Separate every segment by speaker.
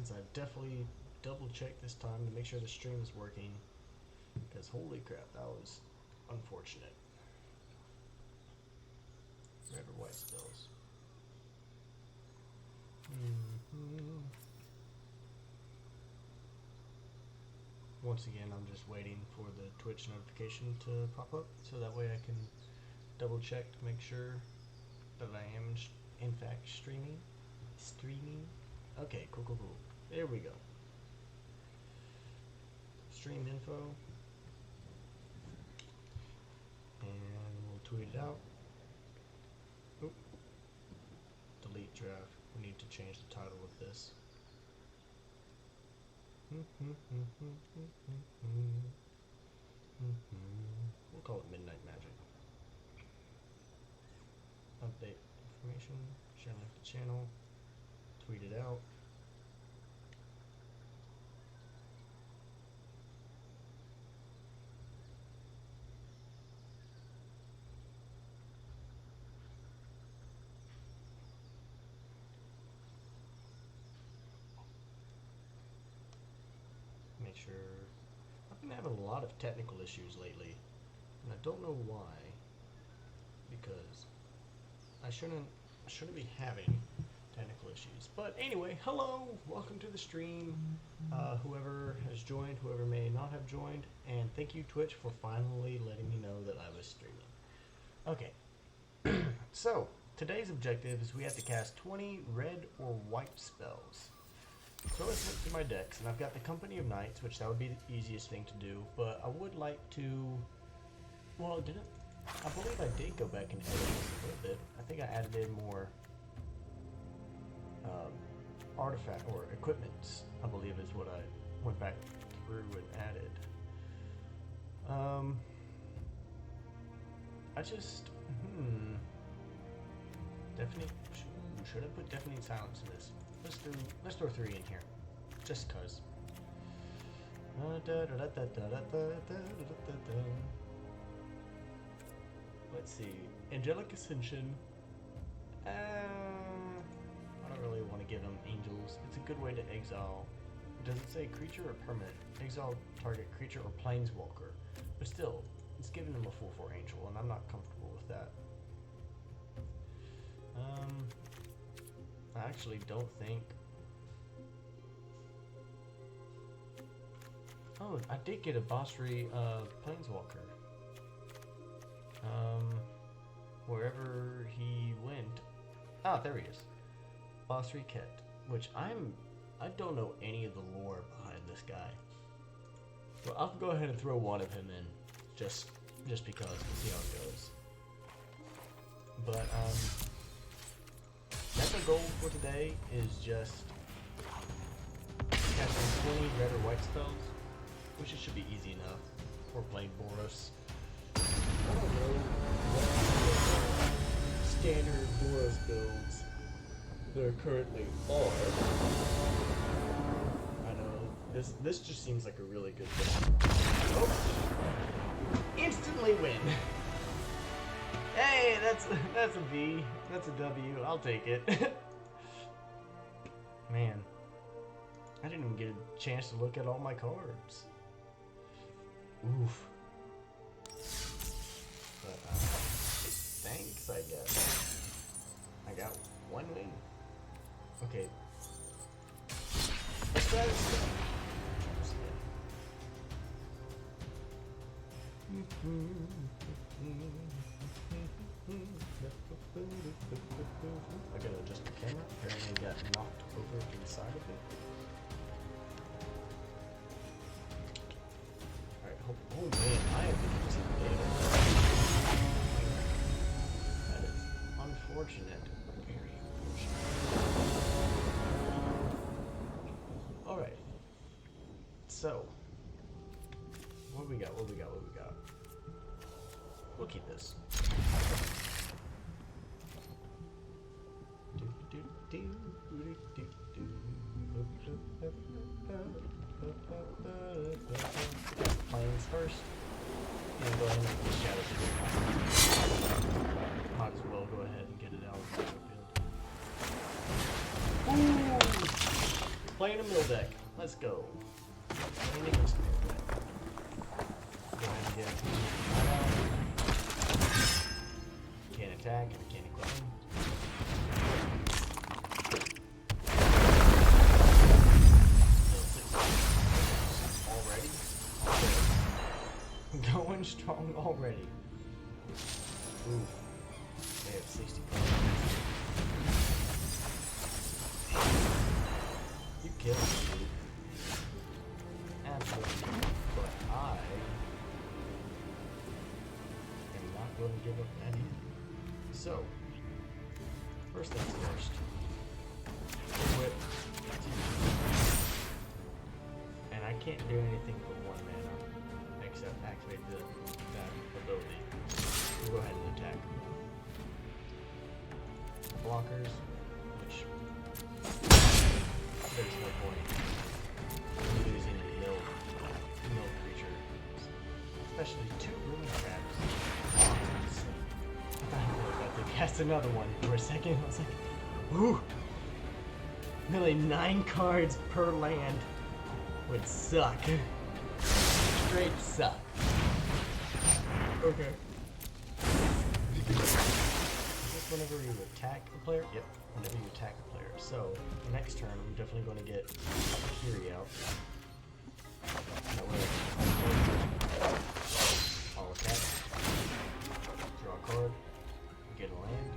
Speaker 1: since I've definitely double checked this time to make sure the stream is working. Because holy crap, that was unfortunate. Red or white spells. Once again, I'm just waiting for the Twitch notification to pop up so that way I can double check to make sure that I am in fact streaming. Okay, cool. There we go. Stream info. And we'll tweet it out. Oop. Delete draft. We need to change the title of this. We'll call it Midnight Magic. Update information, share link to channel, tweet it out. Make sure. I've been having a lot of technical issues lately, and I don't know why. Because I shouldn't be having technical issues. But anyway, hello, welcome to the stream. Whoever has joined, whoever may not have joined, and thank you Twitch for finally letting me know that I was streaming. Okay, so today's objective is we have to cast 20 red or white spells. So let's look through my decks, and I've got the Company of Knights, which that would be the easiest thing to do, but I would like to, well, I believe I did go back and edit this a little bit. I think I added in more artifact or equipment, I believe is what I went back through and added. I just, definitely, should I put Deafening Silence in this? Let's throw 3 in here, just cause. Let's see, Angelic Ascension. I don't really want to give them angels. It's a good way to exile. Does it say creature or permanent? Exile target creature or planeswalker. But still, it's giving them a full 4 angel, and I'm not comfortable with that. I actually don't think. Oh, I did get a Basri planeswalker. Wherever he went. Ah, there he is. Basri Ket, which I don't know any of the lore behind this guy. Well, I'll go ahead and throw one of him in, just because, we'll see how it goes. But that's our goal for today, is just casting 20 red or white spells, which it should be easy enough. We're playing Boros. I don't know what standard Boros builds there currently are. I know, this just seems like a really good thing. Oh! Instantly win! Hey, that's a V. That's a W. I'll take it. Man, I didn't even get a chance to look at all my cards. Oof. But thanks, I guess. I got 1 win. Okay. Let's try this again. I gotta adjust the camera. Apparently got knocked over to the side of it. Alright, oh man, I have been using data. That is unfortunate. Very unfortunate. Alright. So, what we got? We'll keep this. Planes first. And go ahead and get the shadow field. Might as well go ahead and get it out of the field. Ooh! Playing a mill deck. Let's go. Playing against a mill deck. Go ahead and get can't attack and can't equip him. Already? Going strong already. Ooh. They have 60 cards. You kill me, dude. Absolutely. But I am not going to give up that either. So, first things first. Whip. And I can't do anything for 1 mana except activate that ability. We'll go ahead and attack. Blockers, which there's no point in using mill creatures, especially 2 ruin traps. I thought I was about to cast another one for a second. I was like, ooh, milling 9 cards per land would suck. Straight suck. Okay. Whenever you attack a player? Yep, whenever you attack a player. So, next turn, I'm definitely going to get Kiri out. That way, I'll attack, draw a card, get a land.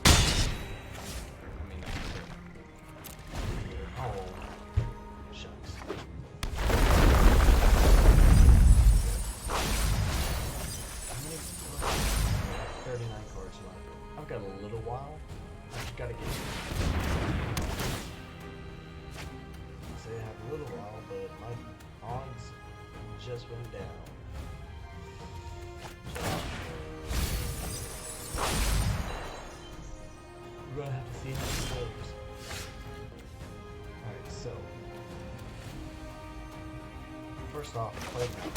Speaker 1: I mean, that's it. Oh, shucks. How many? 39 cards left. I've got a little while. I just gotta get I say I have a little while, but my odds just went down. We're gonna have to see how this goes. Alright, so first off, play now.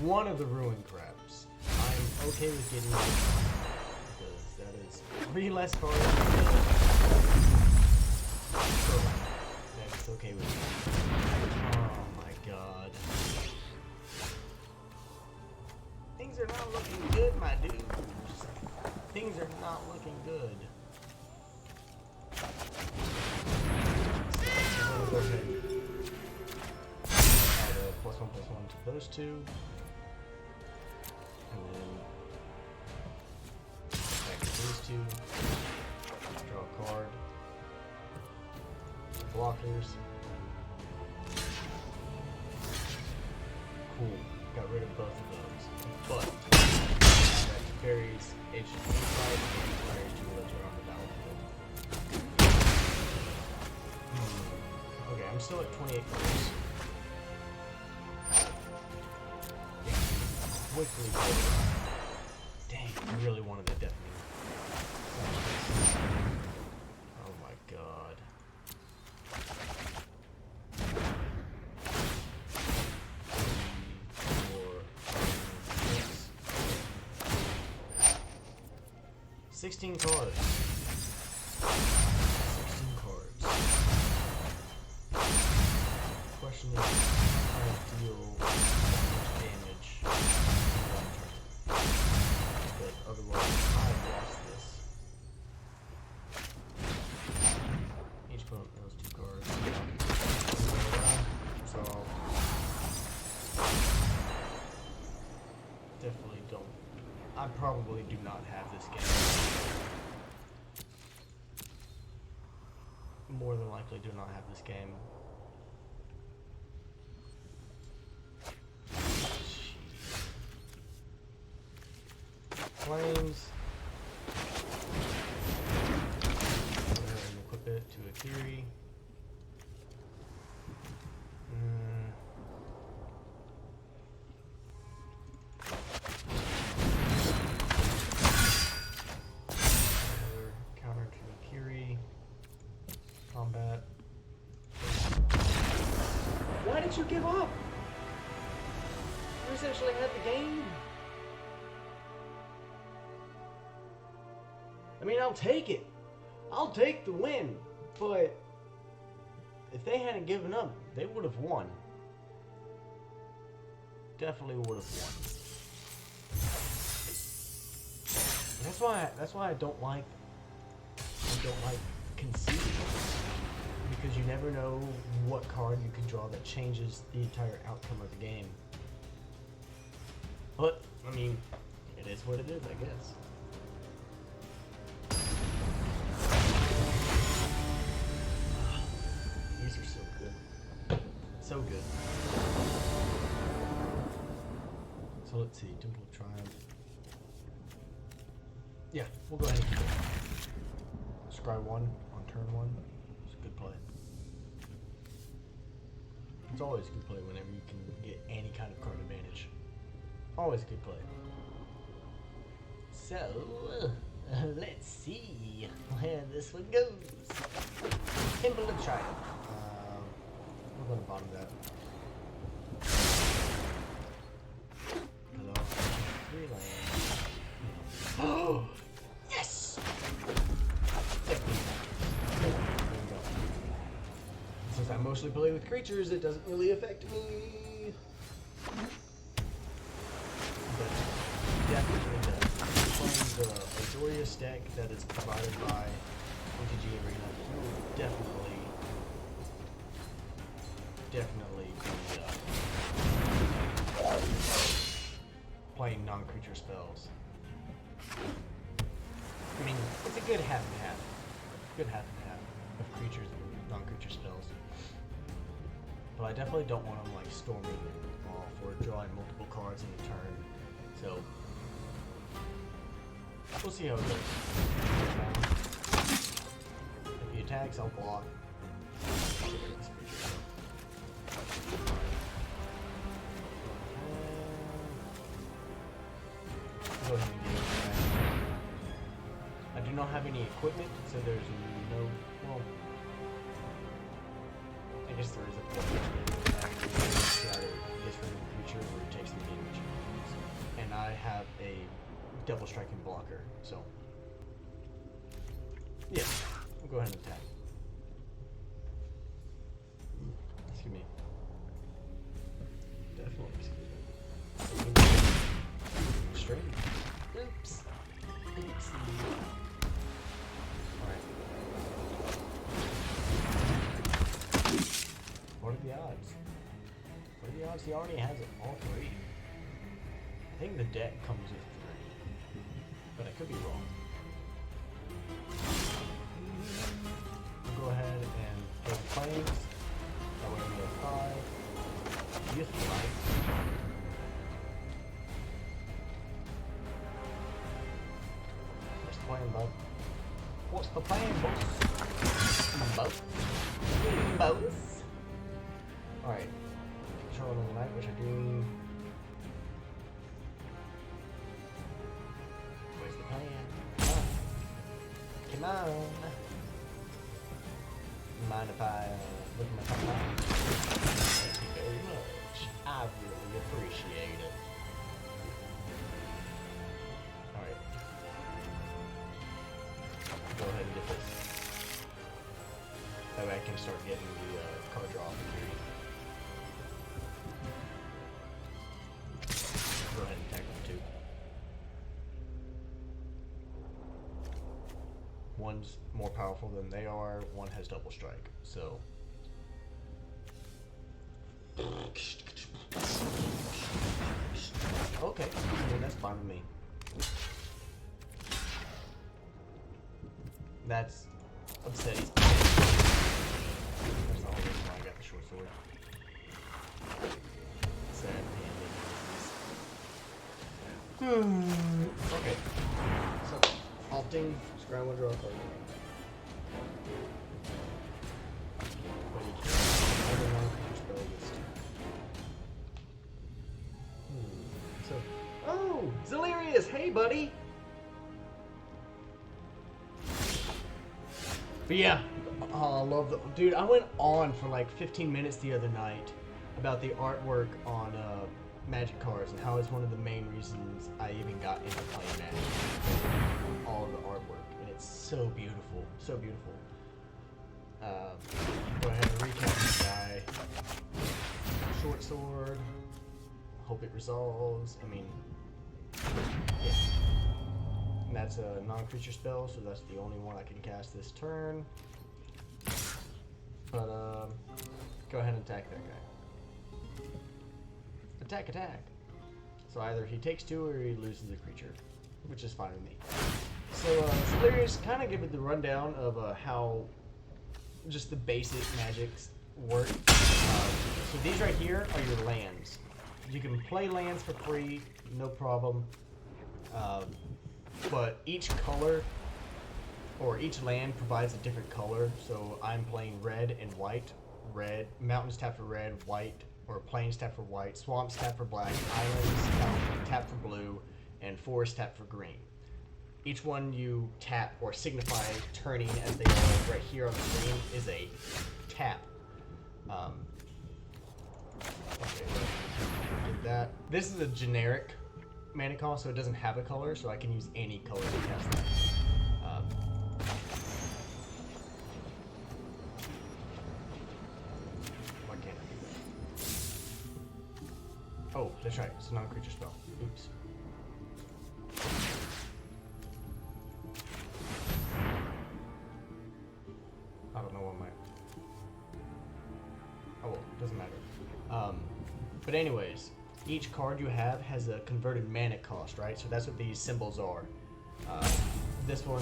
Speaker 1: One of the ruin crabs. I'm okay with getting rid of one because that is 3 less cards per round. That's okay with me. Oh my god. Things are not looking good, my dude. Things are not looking good. So I'm gonna go ahead and add a +1/+1 to those 2. And then back to these 2. Draw a card. Blockers. Cool. Got rid of both of those. But that carries HP 5 and requires 2 lives around the battlefield. Okay, I'm still at 28 cards. Quickly go. Dang, I really wanted the Death Meter. Oh my god. 16 cards. 16 cards. Question is, how to deal damage in 1 turn. But otherwise, I've lost this. Each opponent knows 2 cards. So, definitely don't. I probably do not have this game. More than likely do not have this game. Flames. Go ahead and equip it to a Kiri. Why did you give up? You essentially had the game. I mean, I'll take it. I'll take the win. But if they hadn't given up, they would have won. Definitely would have won. And that's why I don't like conceding. Because you never know what card you can draw that changes the entire outcome of the game. But, I mean, it is what it is, I guess. These are so good. So good. So let's see, Temple of Triumph. Yeah, we'll go ahead and keep it. Scry 1 on turn 1. It's a good play. It's always a good play whenever you can get any kind of card advantage. Always a good play. So, let's see where this one goes. Temple of Triumph. We're going to bottom that. Hello. 3 lands. Oh! Yes! There we go. Since I mostly play with creatures, it doesn't really affect me. But definitely does. Playing the Azorius deck that is provided by MTG Arena will definitely be playing non-creature spells. I mean, it's a good half and half. Good half and half of creatures and non-creature spells. But I definitely don't want them like storming off or drawing multiple cards in a turn. So we'll see how it goes. If he attacks, I'll block. Go ahead and get it. I do not have any equipment, so there's no. Well, I guess there is a point. It either gets rid of the creature or it takes the damage. And I have a double striking blocker, so yeah, we'll go ahead and attack. Excuse me. Definitely excuse me. Straight. Oops. Oopsie. Alright. What are the odds? What are the odds he already has all 3? I think the deck comes with 3. But I could be wrong. We'll go ahead and play the planes. That way we have 5. Youthful Light. Plan, bud. What's the plan, boss? Boss? Alright. Control of the night, which I do. Where's the plan? Come on. Mind if I look at my timeline? Thank you very much. I really appreciate it. Alright. Go ahead and get this. That way I can start getting the card draw opportunity. Go ahead and attack them too. One's more powerful than they are, one has double strike, so. Okay, I mean, that's fine with me. That's upsetting. That's the only reason why I got the short sword. Sad okay. So, halting, scry one, draw a card. But you can't. Other non-creature spell gets 2. So, oh! Zelerius! Hey, buddy! But yeah, oh, I love the dude. I went on for like 15 minutes the other night about the artwork on Magic cards and how it's one of the main reasons I even got into playing Magic. All of the artwork, and it's so beautiful, so beautiful. Go ahead and recap this guy. Short sword. Hope it resolves. I mean, yeah. And that's a non-creature spell, so that's the only one I can cast this turn. But go ahead and attack that guy. Attack, attack. So either he takes 2 or he loses a creature, which is fine with me. So Solarius kind of give it the rundown of how just the basic magics work. So these right here are your lands. You can play lands for free, no problem. But each color or each land provides a different color. So I'm playing red and white. Red, mountains tap for red, white, or plains tap for white, swamps tap for black, islands tap for blue, and forests tap for green. Each one you tap or signify turning as they are right here on the screen is a tap. Okay, did that. This is a generic mana cost, so it doesn't have a color, so I can use any color to cast that. Why can't I do that? Oh, that's right. It's a non-creature spell. Oops. I don't know what my... Oh well, doesn't matter. But anyways, each card you have has a converted mana cost, right? So that's what these symbols are. This one,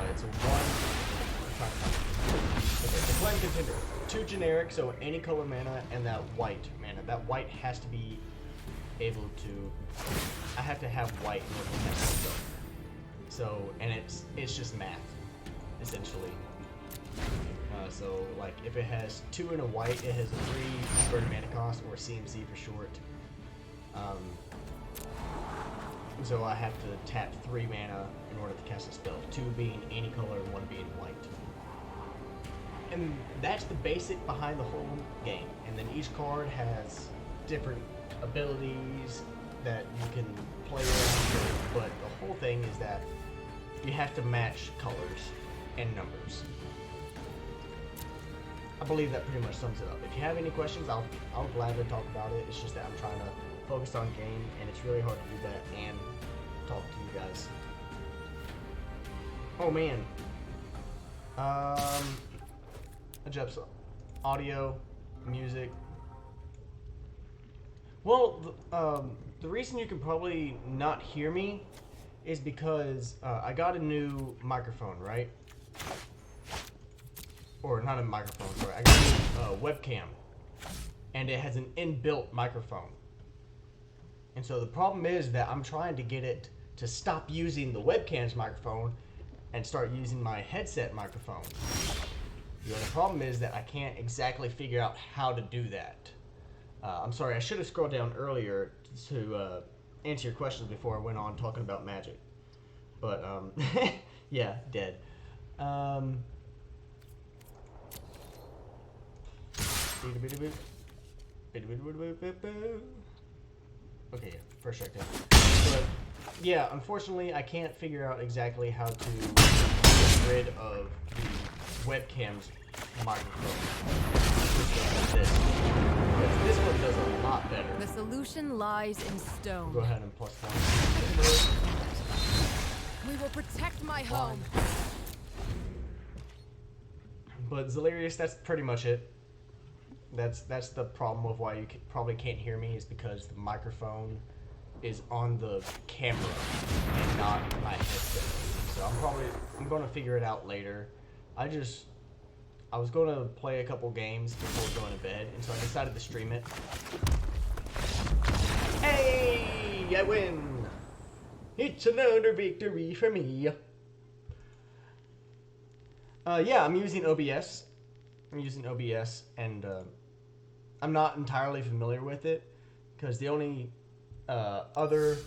Speaker 1: it's a 1. Okay, the Flame Contender. 2 generic, so any color mana, and that white mana. That white has to be able to... I have to have white in order to cast the spell. So, and it's just math, essentially. So, like, if it has 2 and a white, it has a 3 converted mana cost, or CMC for short. So I have to tap 3 mana in order to cast a spell, 2 being any color and 1 being white. And that's the basic behind the whole game. And then each card has different abilities that you can play around with, but the whole thing is that you have to match colors and numbers. I believe that pretty much sums it up. If you have any questions, I'll gladly talk about it. It's just that I'm trying to focus on game, and it's really hard to do that and talk to you guys. Oh man. Adjust audio, music. Well, the reason you can probably not hear me is because I got a new microphone, right? Or not a microphone, sorry. I got a new webcam, and it has an inbuilt microphone. And so the problem is that I'm trying to get it to stop using the webcam's microphone and start using my headset microphone. The only problem is that I can't exactly figure out how to do that. I'm sorry, I should have scrolled down earlier to answer your questions before I went on talking about Magic. But, yeah, dead. Okay, yeah, first strike down. But, yeah, unfortunately, I can't figure out exactly how to get rid of the webcam's microphone. This one does a lot better.
Speaker 2: The solution lies in stone.
Speaker 1: Go ahead and +1.
Speaker 2: We will protect my home.
Speaker 1: But Zalarius, that's pretty much it. That's the problem with why you probably can't hear me, is because the microphone is on the camera and not my headset. So I'm going to figure it out later. I was going to play a couple games before going to bed, and so I decided to stream it. Hey, I win! It's another victory for me. Yeah, I'm using OBS. And I'm not entirely familiar with it, because the only other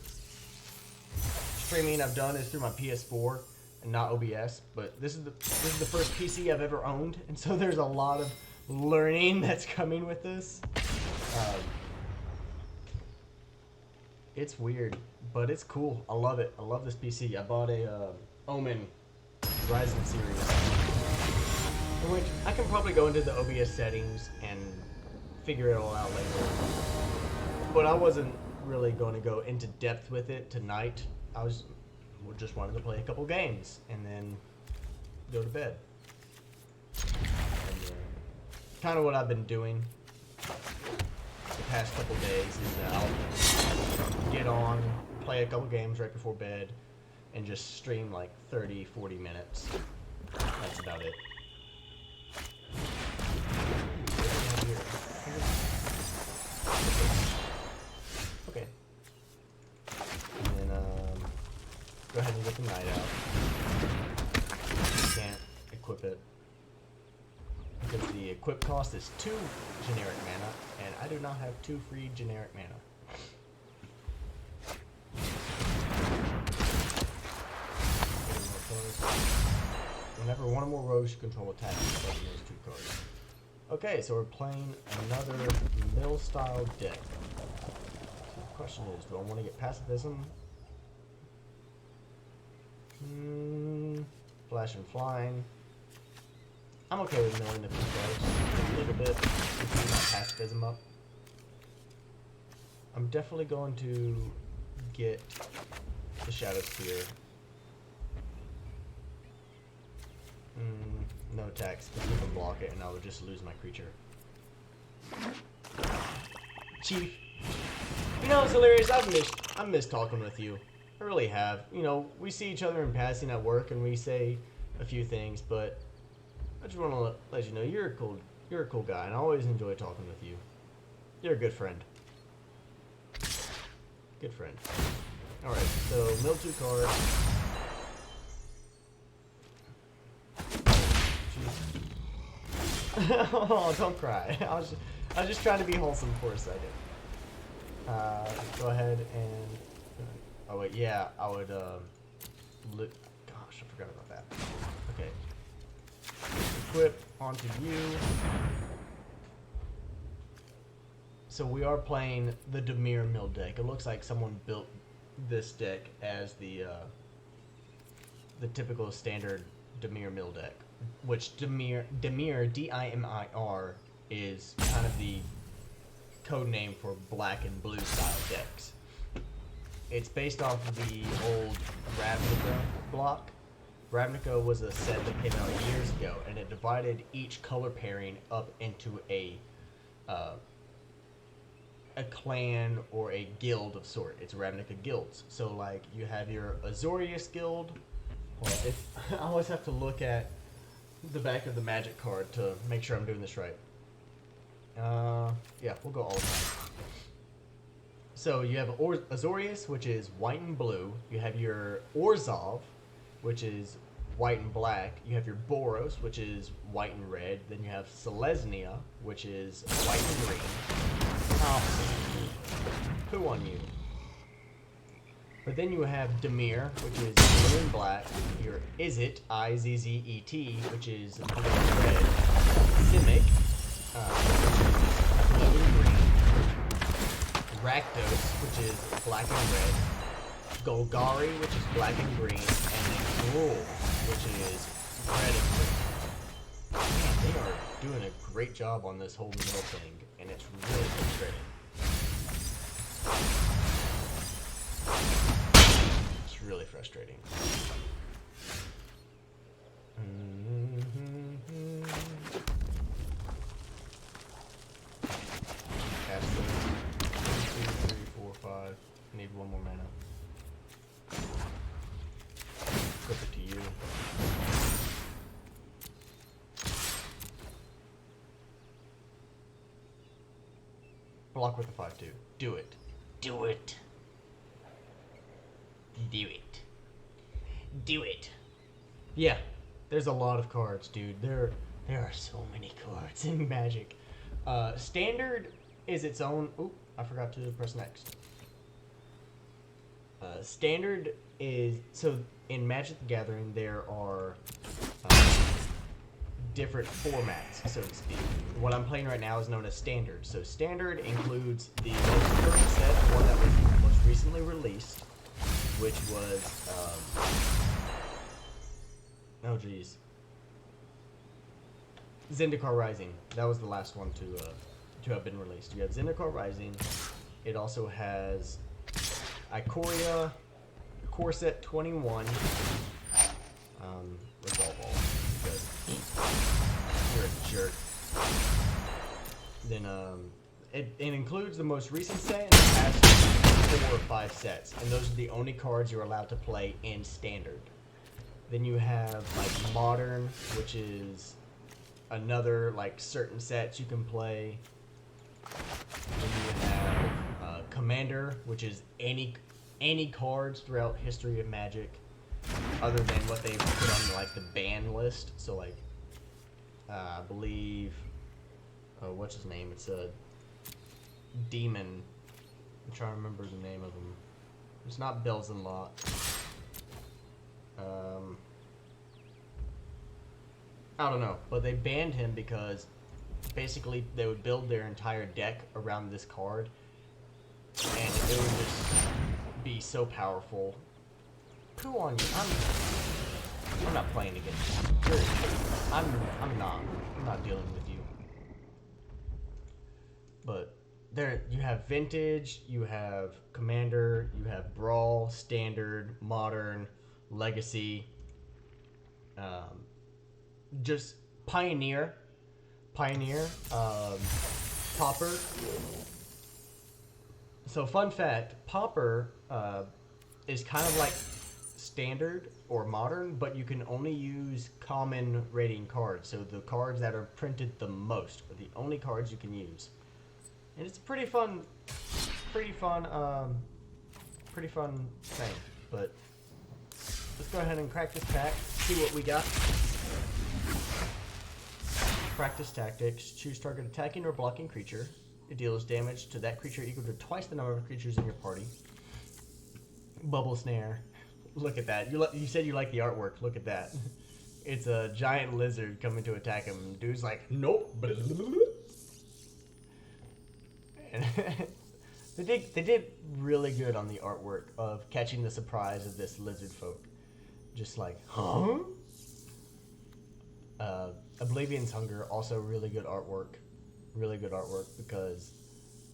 Speaker 1: streaming I've done is through my PS4 and not OBS. But this is the first PC I've ever owned, and so there's a lot of learning that's coming with this. It's weird, but it's cool. I love it. I love this PC. I bought a Omen Ryzen series, which I can probably go into the OBS settings and figure it all out later. But I wasn't really going to go into depth with it tonight. I was just wanted to play a couple games and then go to bed. And, kind of what I've been doing the past couple days is that I'll get on, play a couple games right before bed, and just stream like 30, 40 minutes. That's about it. Okay. And then, go ahead and get the knight out. You can't equip it, because the equip cost is 2 generic mana, and I do not have 2 free generic mana. Whenever one or more rogues you control attack, you play those 2 cards. Okay, so we're playing another mill-style deck. So the question is, do I want to get pacifism? Flash and flying. I'm okay with milling the 2 cards a little bit to keep my pacifism up. I'm definitely going to get the Shadow Spear. No attacks, because you can block it and I would just lose my creature. Chief. You know, it's hilarious. I've missed talking with you. I really have. You know, we see each other in passing at work and we say a few things, but I just want to let you know you're a cool guy, and I always enjoy talking with you. You're a good friend. Good friend. All right, so mill 2 cards. Oh, don't cry. I was just trying to be wholesome for a second. Go ahead and. Oh wait, yeah, I would. Gosh, I forgot about that. Okay. Equip onto you. So we are playing the Dimir Mill deck. It looks like someone built this deck as the typical standard Dimir Mill deck, which Dimir D-I-M-I-R is kind of the code name for black and blue style decks. It's based off of the old Ravnica block. Ravnica was a set that came out years ago, and it divided each color pairing up into a clan or a guild of sort. It's Ravnica guilds. So like you have your Azorius guild. Well, I always have to look at the back of the magic card to make sure I'm doing this right. Yeah, we'll go all the time. So you have Azorius, which is white and blue. You have your Orzhov, which is white and black. You have your Boros, which is white and red. Then you have Selesnya, which is white and green. Poo on you. But then you have Dimir, which is blue and black. Your Izzet, I-Z-Z-E-T, which is blue and red. Simic, blue and green. Rakdos, which is black and red. Golgari, which is black and green. And then Gruul, which is red and green. Man, they are doing a great job on this whole middle thing, and it's really frustrating. It's really frustrating. Cast it. 1, 2, 3, 4, 5. I need 1 more mana. Equip it to you. Block with the 5/2. Do it. Do it. Do it. Do it. Yeah, there's a lot of cards, dude. There are so many cards in Magic. Standard is its own. Oop, I forgot to press next. Standard is so in Magic the Gathering there are different formats, so to speak. What I'm playing right now is known as Standard. So Standard includes the most current set, one that was most recently released, which was, oh geez, Zendikar Rising. That was the last one to have been released. You have Zendikar Rising. It also has Ikoria, Core Set 21, Resolve All, because you're a jerk. Then, it includes the most recent set, and it has 4 or 5 sets, and those are the only cards you're allowed to play in Standard. Then you have, like, Modern, which is another, like, certain sets you can play. Then you have Commander, which is any cards throughout history of Magic, other than what they put on like the ban list. So like, I believe, what's his name? It's a demon. I'm trying to remember the name of him. It's not Belzenlot. I don't know, but they banned him because basically they would build their entire deck around this card, and it would just be so powerful. Who on you? I'm not playing against you. I'm not dealing with you. But there you have Vintage, you have Commander, you have Brawl, Standard, Modern, Legacy, just Pioneer, Pauper. So fun fact, Pauper is kind of like Standard or Modern, but you can only use common rating cards. So the cards that are printed the most are the only cards you can use. And it's a pretty fun thing. But let's go ahead and crack this pack, see what we got. Practice tactics. Choose target attacking or blocking creature. It deals damage to that creature equal to twice the number of creatures in your party. Bubble Snare. Look at that. You said you like the artwork. Look at that. It's a giant lizard coming to attack him. Dude's like, nope. And they did really good on the artwork of catching the surprise of this lizard folk. Just like, huh? Oblivion's Hunger, also really good artwork. Really good artwork because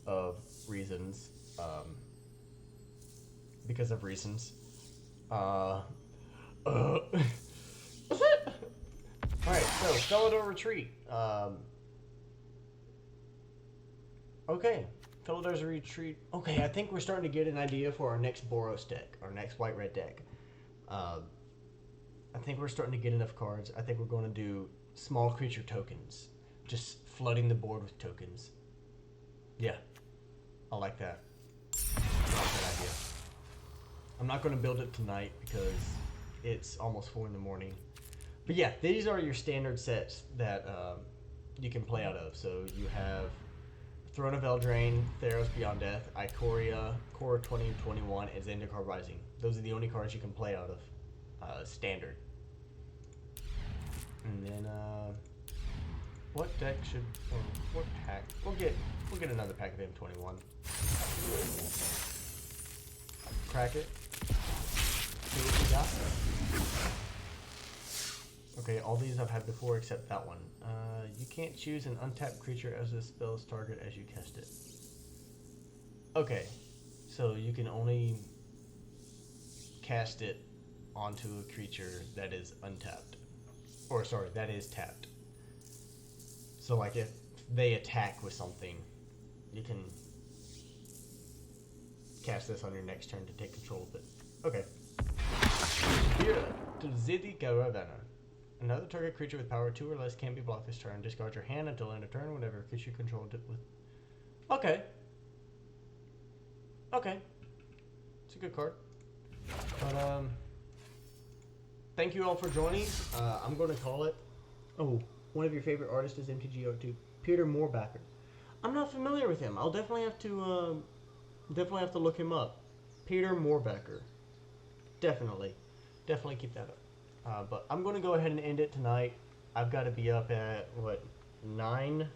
Speaker 1: of reasons. Alright, so Felidar Retreat. Okay, Felidar's Retreat. Okay, I think we're starting to get an idea for our next Boros deck, our next white-red deck. I think we're starting to get enough cards. I think we're going to do small creature tokens. Just flooding the board with tokens. Yeah, I like that. I like that idea. I'm not going to build it tonight because it's almost 4 in the morning. But yeah, these are your standard sets that you can play out of. So you have Throne of Eldraine, Theros Beyond Death, Ikoria, Core 2021, and Zendikar Rising. Those are the only cards you can play out of standard. And then what deck should, or what pack? We'll get another pack of M21. Crack it. See what we got. Okay, all these I've had before except that one. You can't choose an untapped creature as a spell's target as you cast it. Okay, so you can only cast it onto a creature that is untapped. Or sorry, that is tapped. So like if they attack with something, you can cast this on your next turn to take control of it. Okay. Here to Zendikar Rising. Another target creature with power 2 or less can't be blocked this turn. Discard your hand until end of turn whenever a creature you controlled it with. Okay. Okay. It's a good card. But thank you all for joining. I'm going to call it. Oh, one of your favorite artists is MTGO2, Peter Moorbacker. I'm not familiar with him. I'll definitely have to look him up. Peter Moorbacker. Definitely keep that up. But I'm going to go ahead and end it tonight. I've got to be up at what 9.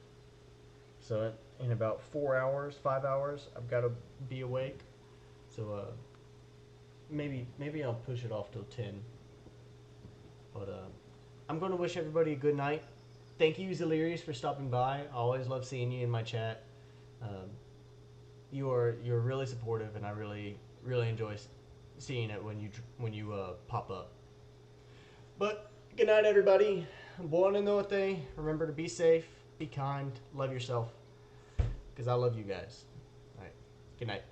Speaker 1: So in about 4 hours, 5 hours, I've got to be awake. So maybe I'll push it off till 10. But I'm going to wish everybody a good night. Thank you, Zelirius, for stopping by. I always love seeing you in my chat. You're really supportive, and I really enjoy seeing it when you pop up. But good night, everybody. Buona notte. Remember to be safe, be kind, love yourself, because I love you guys. All right. Good night.